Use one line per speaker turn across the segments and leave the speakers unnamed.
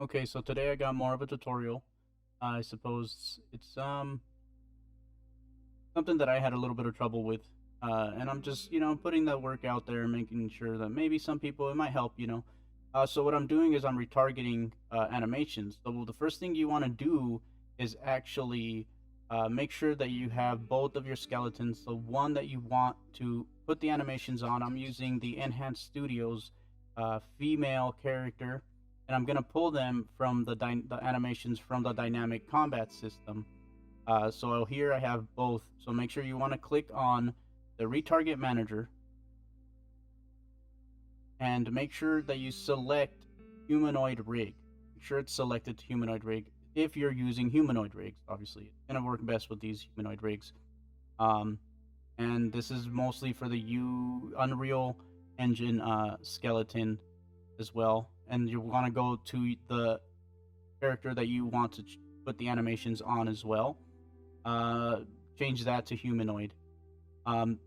Okay, so today I got more of a tutorial. I suppose it's something that I had a little bit of trouble with. And I'm just, putting that work out there, making sure that maybe some people it might help. So what I'm doing is I'm retargeting animations. So the first thing you want to do is actually make sure that you have both of your skeletons. The one that you want to put the animations on, I'm using the N-Hance Studios female character, and I'm gonna pull them from the animations from the dynamic combat system. So here I have both. So make sure you want to click on the retarget manager and make sure that you select humanoid rig. Make sure it's selected to humanoid rig if you're using humanoid rigs. Obviously, it's gonna work best with these humanoid rigs. Um, and this is mostly for the Unreal Engine skeleton as well. And you want to go to the character that you want to put the animations on as well. Uh, Change that to humanoid. Um,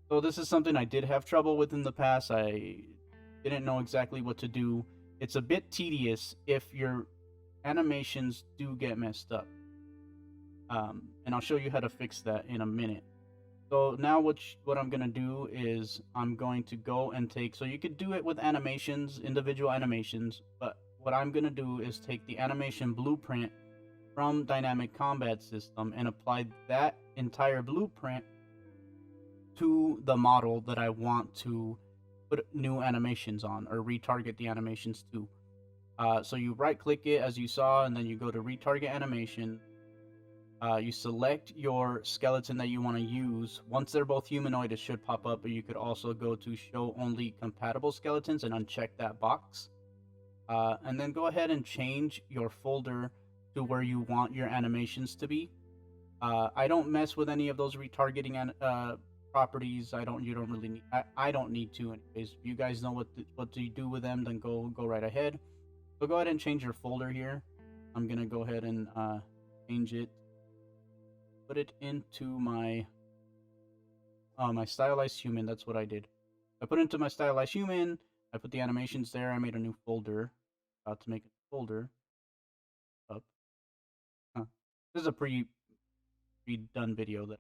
so this is something I did have trouble with in the past. I didn't know exactly what to do. It's a bit tedious if your animations do get messed up. And I'll show you how to fix that in a minute. So now what I'm gonna do is I'm going to go and take. So you could do it with animations, individual animations, but what I'm gonna do is take the animation blueprint from Dynamic Combat System and apply that entire blueprint to the model that I want to put new animations on or retarget the animations to. So you right click it as you saw, and then you go to retarget animation. You select your skeleton that you want to use. Once they're both humanoid, it should pop up, but you could also go to show only compatible skeletons and uncheck that box. And then go ahead and change your folder to where you want your animations to be. I don't mess with any of those retargeting properties. You don't really need. I don't need to anyways. If you guys know what to do with them, then go right ahead. So go ahead and change your folder here. I'm gonna go ahead and change it. Put it into my my stylized human. That's what I did. I put it into my stylized human. I put the animations there. I made a new folder. About to make a folder up. Huh. This is a pre-done video that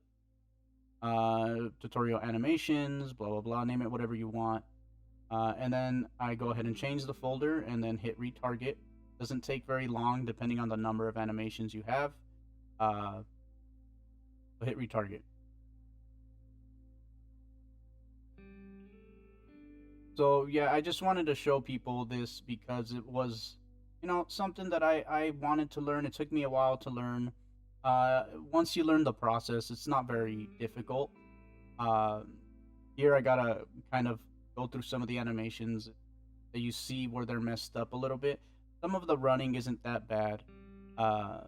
tutorial animations, blah blah blah. Name it whatever you want. And then I go ahead and change the folder and then hit retarget. Doesn't take very long depending on the number of animations you have. Hit retarget. So yeah, I just wanted to show people this because it was, something that I wanted to learn. It took me a while to learn. Once you learn the process, it's not very difficult. Uh, Here I gotta kind of go through some of the animations that you see where they're messed up a little bit. Some of the running isn't that bad, uh,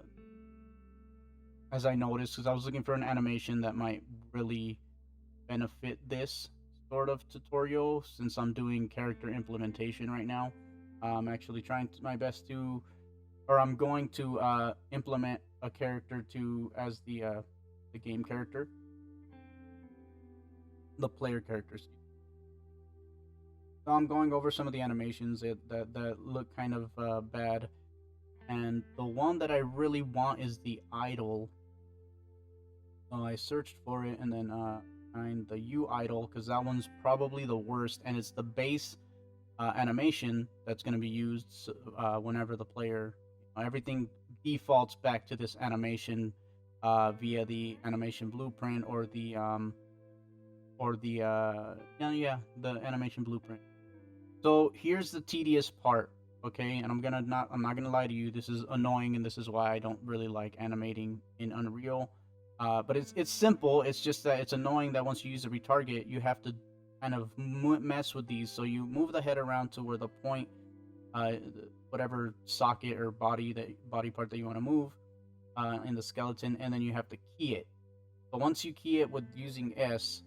as I noticed, because I was looking for an animation that might really benefit this sort of tutorial since I'm doing character implementation right now. I'm actually trying my best to, or I'm going to implement a character to as the game character, the player characters. So I'm going over some of the animations that look kind of bad, and the one that I really want is the idol. So I searched for it and then find the U idol because that one's probably the worst, and it's the base animation that's going to be used whenever the player, everything defaults back to this animation via the animation blueprint or the the animation blueprint. So here's the tedious part, okay? And I'm not gonna lie to you. This is annoying, and this is why I don't really like animating in Unreal. But it's simple. It's just that it's annoying that once you use the retarget, you have to kind of mess with these. So you move the head around to where the point, uh, whatever socket or body part that you want to move in the skeleton, and then you have to key it. So once you key it with using S,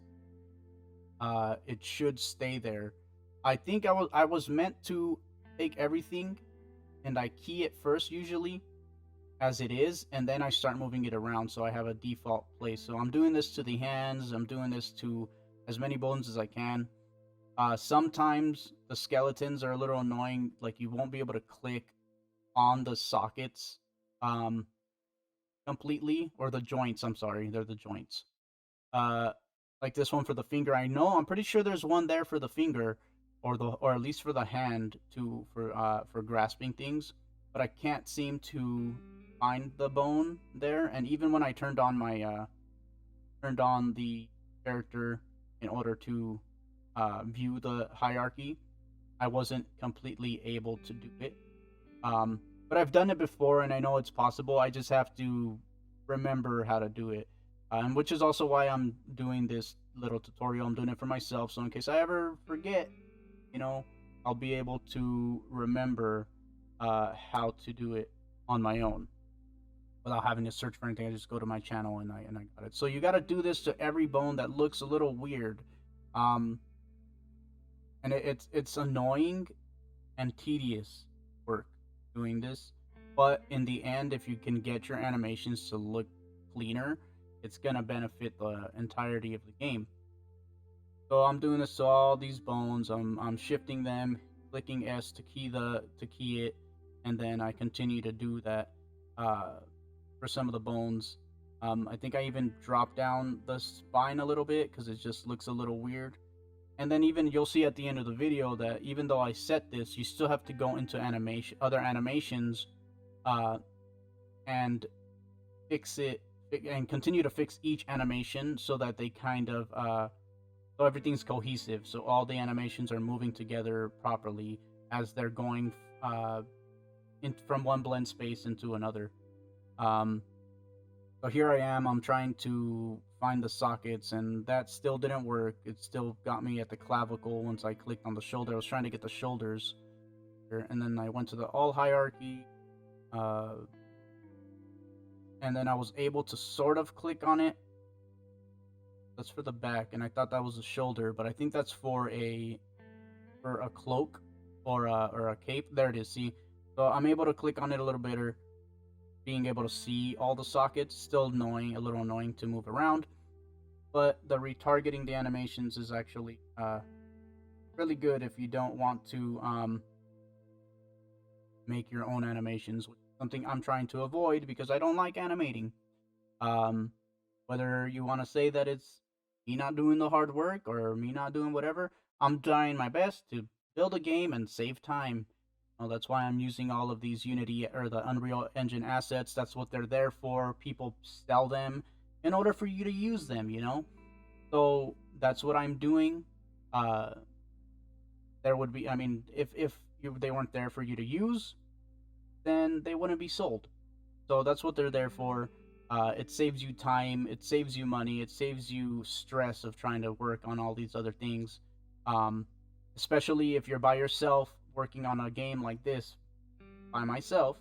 it should stay there. I think I was meant to take everything and I key it first usually as it is, and then I start moving it around so I have a default place. So I'm doing this to the hands, I'm doing this to as many bones as I can. Sometimes the skeletons are a little annoying, like you won't be able to click on the sockets completely, or the joints, I'm sorry, they're the joints. Like this one for the finger. I'm pretty sure there's one there for the finger, or at least for the hand for grasping things, but I can't seem to find the bone there. And even when I turned on the character in order to view the hierarchy, I wasn't completely able to do it. But I've done it before, and I know it's possible. I just have to remember how to do it, which is also why I'm doing this little tutorial. I'm doing it for myself, so in case I ever forget, I'll be able to remember how to do it on my own without having to search for anything. I just go to my channel and I got it. So you got to do this to every bone that looks a little weird, and it's annoying and tedious work doing this, but in the end, if you can get your animations to look cleaner, it's gonna benefit the entirety of the game. So I'm doing this to all these bones. I'm shifting them, clicking S to key it, and then I continue to do that for some of the bones. I think I even dropped down the spine a little bit because it just looks a little weird. And then even you'll see at the end of the video that even though I set this, you still have to go into other animations, and fix it and continue to fix each animation so that they kind of so everything's cohesive. So all the animations are moving together properly as they're going from one blend space into another. So here I am. I'm trying to find the sockets, and that still didn't work. It still got me at the clavicle once I clicked on the shoulder. I was trying to get the shoulders here, and then I went to the all hierarchy, and then I was able to sort of click on it. That's for the back, and I thought that was a shoulder, but I think that's for a cloak or a cape. There it is. See, so I'm able to click on it a little better. Being able to see all the sockets, still a little annoying to move around, but the retargeting the animations is actually really good if you don't want to make your own animations, which is something I'm trying to avoid because I don't like animating. Whether you want to say that it's me not doing the hard work or me not doing whatever, I'm trying my best to build a game and save time. That's why I'm using all of these Unity or the Unreal Engine assets. That's what they're there for. People sell them in order for you to use them, So that's what I'm doing. There would be, if they weren't there for you to use, then they wouldn't be sold. So that's what they're there for. It saves you time. It saves you money. It saves you stress of trying to work on all these other things. Especially if you're by yourself, working on a game like this by myself,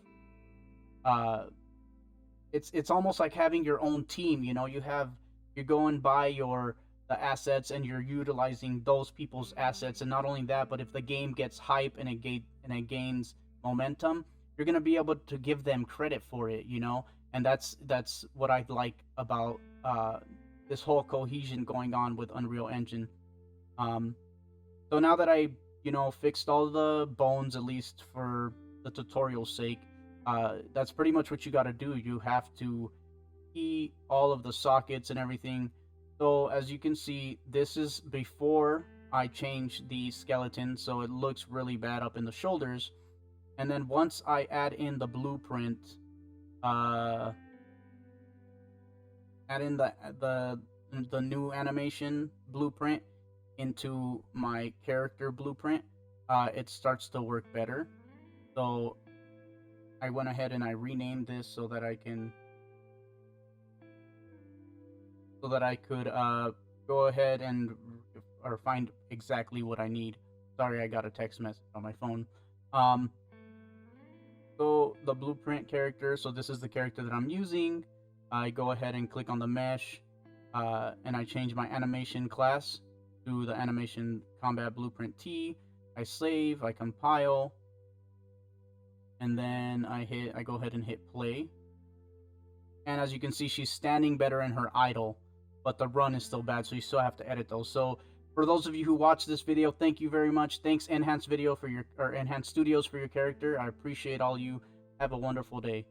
it's almost like having your own team. You're going by the assets and you're utilizing those people's assets, and not only that, but if the game gets hype and it gains momentum, you're gonna be able to give them credit for it, and that's what I like about this whole cohesion going on with Unreal Engine. So now that I fixed all the bones, at least for the tutorial's sake, that's pretty much what you got to do. You have to key all of the sockets and everything. So as you can see, this is before I changed the skeleton, so it looks really bad up in the shoulders. And then once I add in the blueprint, add in the new animation blueprint into my character blueprint, it starts to work better. So I went ahead and I renamed this so that I could go ahead and find exactly what I need. Sorry, I got a text message on my phone. So the blueprint character, so this is the character that I'm using. I go ahead and click on the mesh, and I change my animation class to the animation combat blueprint T. I save, I compile, and then I go ahead and hit play. And as you can see, she's standing better in her idle, but the run is still bad, so you still have to edit those. So for those of you who watch this video, thank you very much. Thanks N-Hance Studios for your character. I appreciate all you Have a wonderful day.